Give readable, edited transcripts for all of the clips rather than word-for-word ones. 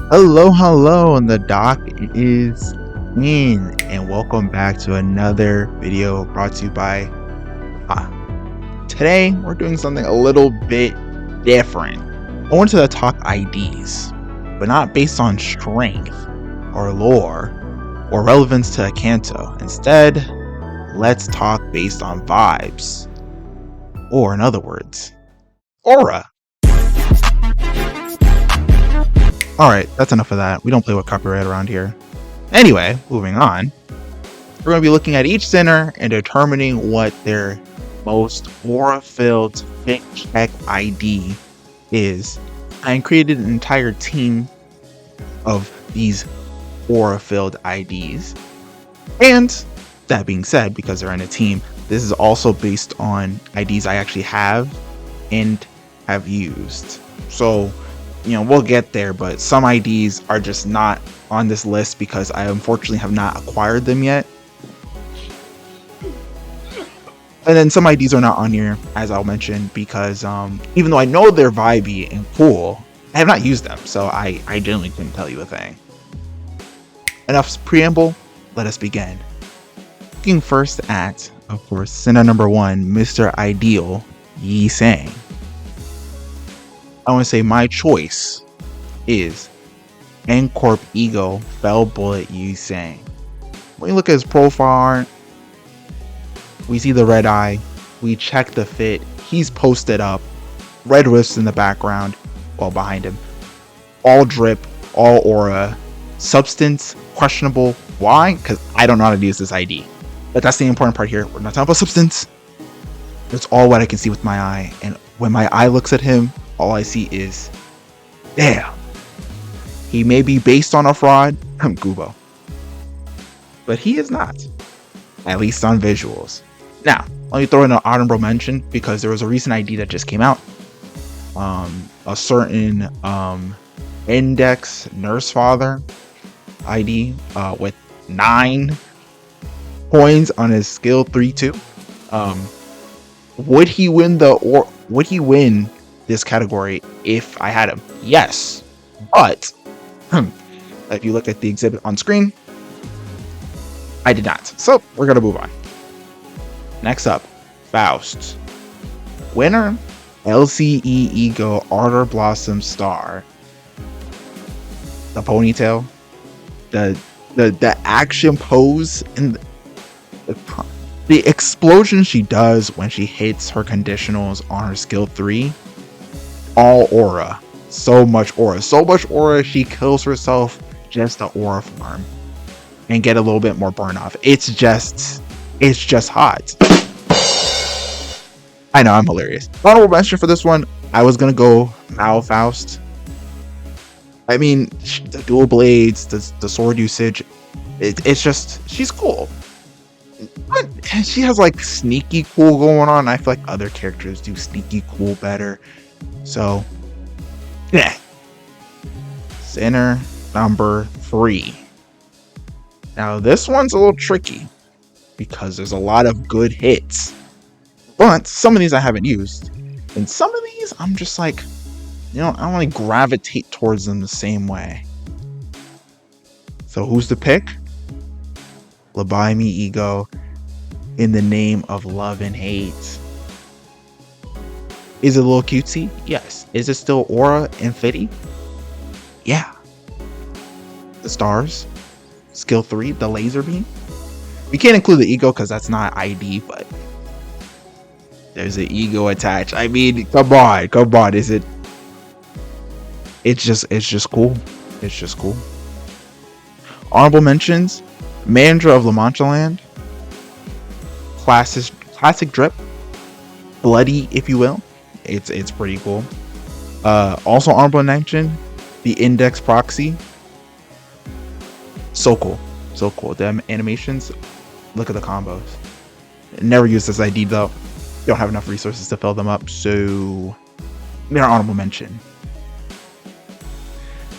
Hello, and the doc is in, and welcome back to another video brought to you by Today, we're doing something a little bit different. I wanted to talk IDs, but not based on strength, or lore, or relevance to a canto. Instead, let's talk based on vibes, or in other words, aura. Alright, that's enough of that. We don't play with copyright around here. Anyway, moving on. We're going to be looking at each center and determining what their most aura-filled fit check ID is. I created an entire team of these aura-filled IDs. And that being said, because they're in a team, this is also based on IDs I actually have and have used. So, we'll get there, but some IDs are just not on this list because I unfortunately have not acquired them yet. And then some IDs are not on here, as I'll mention, because even though I know they're vibey and cool, I have not used them, so I genuinely couldn't tell you a thing. Enough preamble, let us begin. Looking first at, of course, center number 1, Mr. Ideal, Yi Sang. I want to say my choice is N-Corp Ego Fell Bullet Yi Sang. When you look at his profile, we see the red eye, we check the fit, he's posted up, red wisps in the background, well behind him, all drip, all aura, substance, questionable. Why? Because I don't know how to use this ID. But that's the important part here. We're not talking about substance. It's all what I can see with my eye, and when my eye looks at him, all I see is, damn, he may be based on a fraud, Gubo, but he is not, at least on visuals. Now, let me throw in an honorable mention because there was a recent ID that just came out. A certain index nurse father ID with 9 coins on his skill 3-2. Would he win this category if I had him? Yes, but if you look at the exhibit on screen, I did not. So we're gonna move on. Next up, Faust. Winner, LCE Ego Ardor Blossom Star. The ponytail, the action pose, and the explosion she does when she hits her conditionals on her skill 3. All aura, so much aura, she kills herself just to aura farm and get a little bit more burn off. It's just hot. I know, I'm hilarious. Honorable mention for this one, I was gonna go Faust. I mean, the dual blades, the sword usage, it's just, she's cool. But she has like sneaky cool going on. I feel like other characters do sneaky cool better. So, yeah. Center number 3. Now, this one's a little tricky because there's a lot of good hits, but some of these I haven't used, and some of these I'm just like, I don't really gravitate towards them the same way. So, who's the pick? Labai Me Ego, In the Name of Love and Hate. Is it a little cutesy? Yes. Is it still aura and fitty? Yeah. The stars, skill 3, the laser beam. We can't include the ego because that's not ID, but there's an ego attached. I mean, come on. Is it? It's just cool. It's just cool. Honorable mentions: Mandra of La Mancha Land, classic drip, bloody, if you will. It's pretty cool. Also honorable mention, the index proxy. So cool. Them animations, look at the combos. Never use this ID though. Don't have enough resources to fill them up, so they're honorable mention.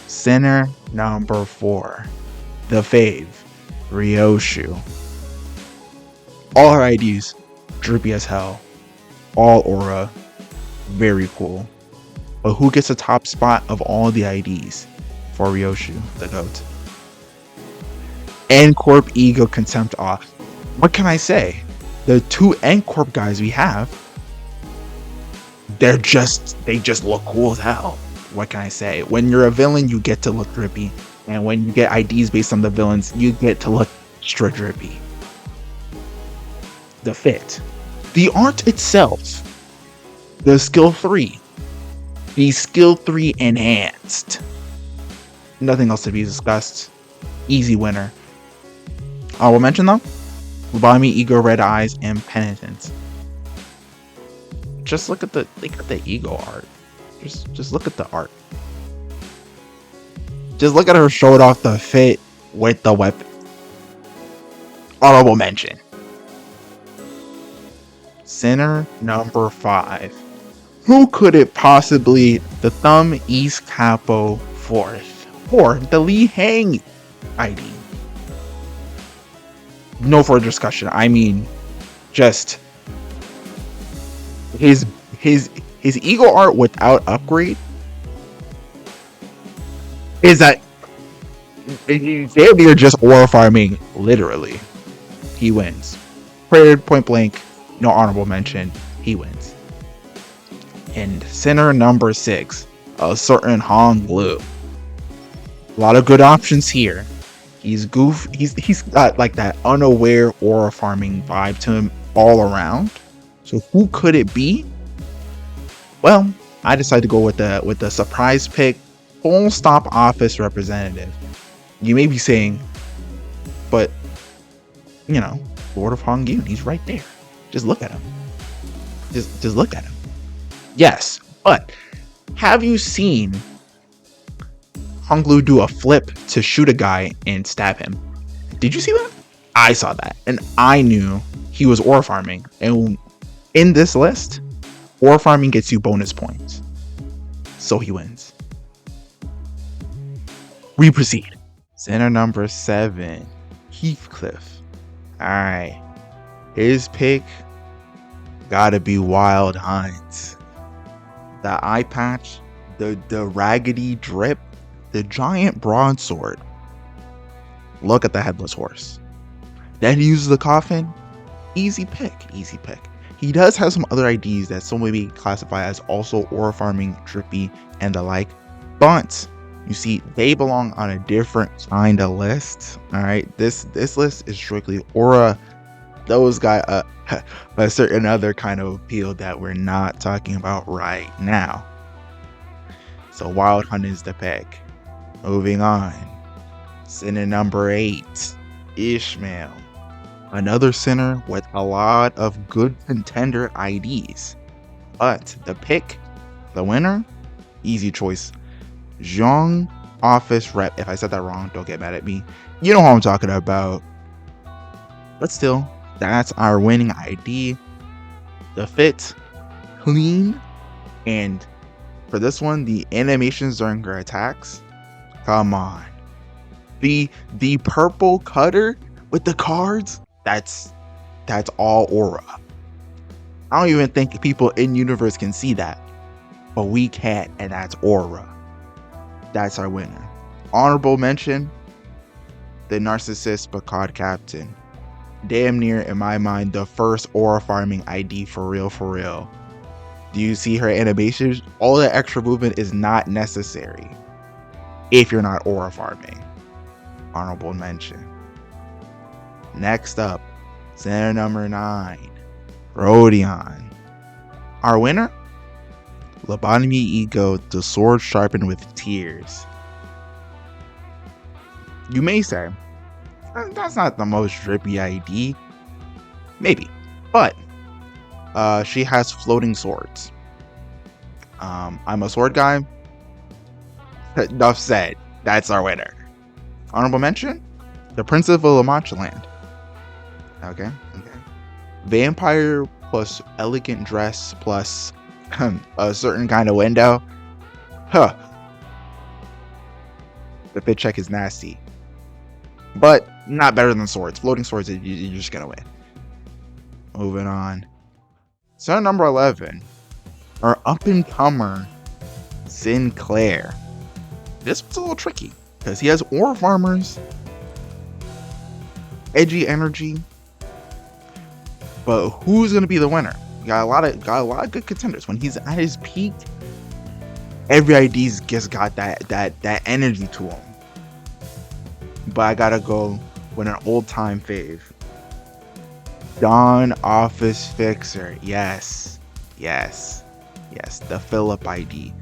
Center number 4, the fave, Ryoshu. All her IDs, droopy as hell. All aura, very cool. But who gets the top spot of all the IDs? for Ryoshu, the goat. N-Corp Ego Contempt off. What can I say? The two N-Corp guys we have, they just look cool as hell. What can I say? When you're a villain, you get to look drippy. And when you get IDs based on the villains, you get to look extra drippy. The fit. The art itself. The skill 3. The skill 3 enhanced. Nothing else to be discussed. Easy winner. I will mention though, Lobotomy, Ego, Red Eyes, and Penitence. Just look at the Ego art. Just look at the art. Just look at her showed off the fit with the weapon. Honorable mention. Sinner number 5. Who could it possibly? The Thumb East Capo 4th. Or the Li Hang ID. No further discussion. I mean, just his Ego art without upgrade is that they're just aura farming, literally. He wins. Period, point blank, no honorable mention, he wins. And center number 6, a certain Hong Lu. A lot of good options here. He's he's got like that unaware aura farming vibe to him all around. So who could it be? Well, I decided to go with the surprise pick, full stop office representative. You may be saying, but you know, Lord of Hong Yun, he's right there. Just look at him. Just look at him. Yes, but have you seen Hong Lu do a flip to shoot a guy and stab him? Did you see that? I saw that, and I knew he was aura farming. And in this list, aura farming gets you bonus points, so he wins. We proceed. Center number 7, Heathcliff. All right, his pick gotta be Wild Hunt. The eye patch, the raggedy drip, the giant broadsword. Look at the headless horse. Then he uses the coffin. Easy pick. He does have some other IDs that some may classify as also aura farming, drippy, and the like. But you see, they belong on a different kind of list. All right, this list is strictly aura. Those guys, a certain other kind of appeal that we're not talking about right now. So Wild Hunt is the pick. Moving on. Sinner number 8, Ishmael. Another sinner with a lot of good contender IDs. But the pick, the winner, easy choice. Zhong Office Rep. If I said that wrong, don't get mad at me. You know who I'm talking about. But still, that's our winning ID. The fit, clean, and for this one, the animations during her attacks. Come on. The purple cutter with the cards, that's all aura. I don't even think people in universe can see that. But we can, and that's aura. That's our winner. Honorable mention, the Narcissist Picard Captain. Damn near, in my mind, the first aura farming ID for real. Do you see her animations? All that extra movement is not necessary if you're not aura farming. Honorable mention. Next up, center number 9, Rodion. Our winner? Lobotomy Ego, the sword sharpened with tears. You may say, that's not the most drippy ID. Maybe, but she has floating swords. I'm a sword guy. Enough said. That's our winner. Honorable mention, the Prince of Land. Okay. Vampire plus elegant dress plus a certain kind of window. The fit check is nasty, but not better than swords. Floating swords, you're just gonna win. Moving on. Center number 11, our up and comer Sinclair. this one's a little tricky because he has Aura Farmers, edgy energy, but who's gonna be the winner? Got a lot of good contenders. When he's at his peak, every ID's just got that energy to him. But I gotta go with an old time fave. Dawn Office Fixer. Yes. The Philip ID.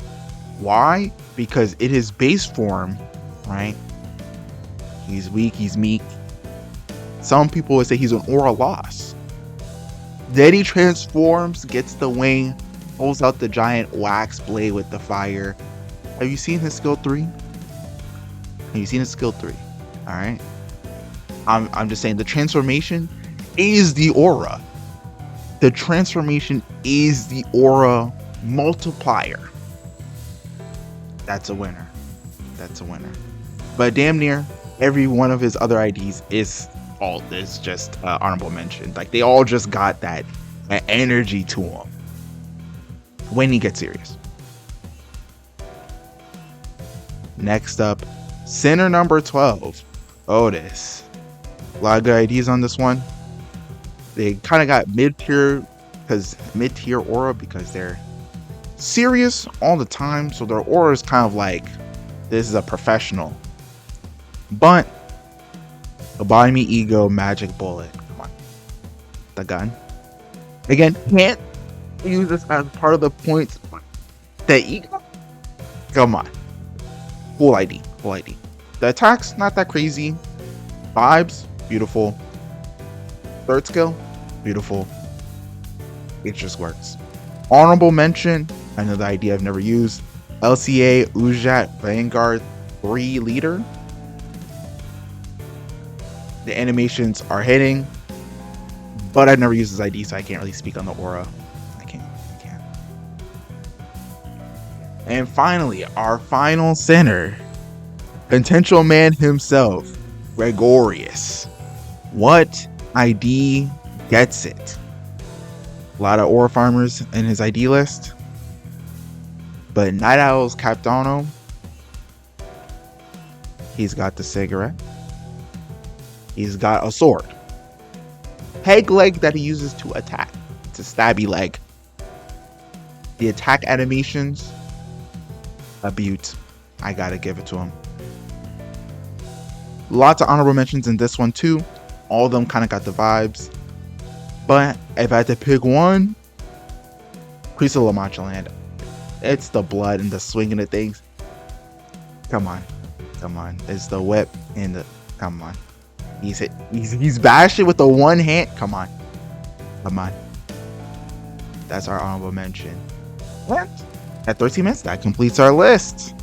Why? Because it is base form, right? He's weak, he's meek. Some people would say he's an aura loss. Then he transforms, gets the wing, pulls out the giant wax blade with the fire. Have you seen his skill 3? Alright. I'm just saying the transformation is the aura. The transformation is the aura multiplier. That's a winner. But damn near every one of his other IDs is just honorable mention. Like they all just got that energy to him when he gets serious. Next up, center number 12, Outis. A lot of good IDs on this one. They kind of got mid-tier aura because they're serious all the time, so their aura is kind of like, this is a professional. But Lobotomy Ego Magic Bullet, come on, the gun. Again, can't use this as part of the points. The ego, come on, full ID. The attack's not that crazy. Vibes, beautiful. Third skill, beautiful. It just works. Honorable mention, another ID I've never used. LCA Ujat Vanguard 3 leader. The animations are hitting, but I've never used his ID, so I can't really speak on the aura. I can't. And finally, our final center, potential man himself, Gregorius. What ID gets it? A lot of aura farmers in his ID list, but Night Owl's Captano, he's got the cigarette, he's got a sword, peg leg that he uses to attack. It's a stabby leg. The attack animations, a beaut. I gotta give it to him. Lots of honorable mentions in this one too. All of them kind of got the vibes. But if I had to pick one, Priest of La Mancha Land. It's the blood and the swinging of things. Come on. It's the whip and the, come on. He's bashing with the one hand. Come on. That's our honorable mention. What? At 13 minutes, that completes our list.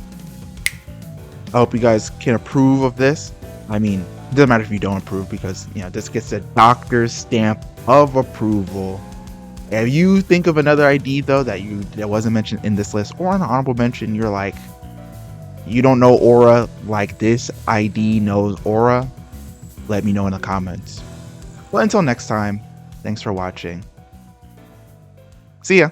I hope you guys can approve of this. I mean, it doesn't matter if you don't approve because, this gets a doctor's stamp of approval. If you think of another ID though that wasn't mentioned in this list or an honorable mention, you're like, you don't know aura like this ID knows aura, let me know in the comments. Well, until next time, thanks for watching. See ya.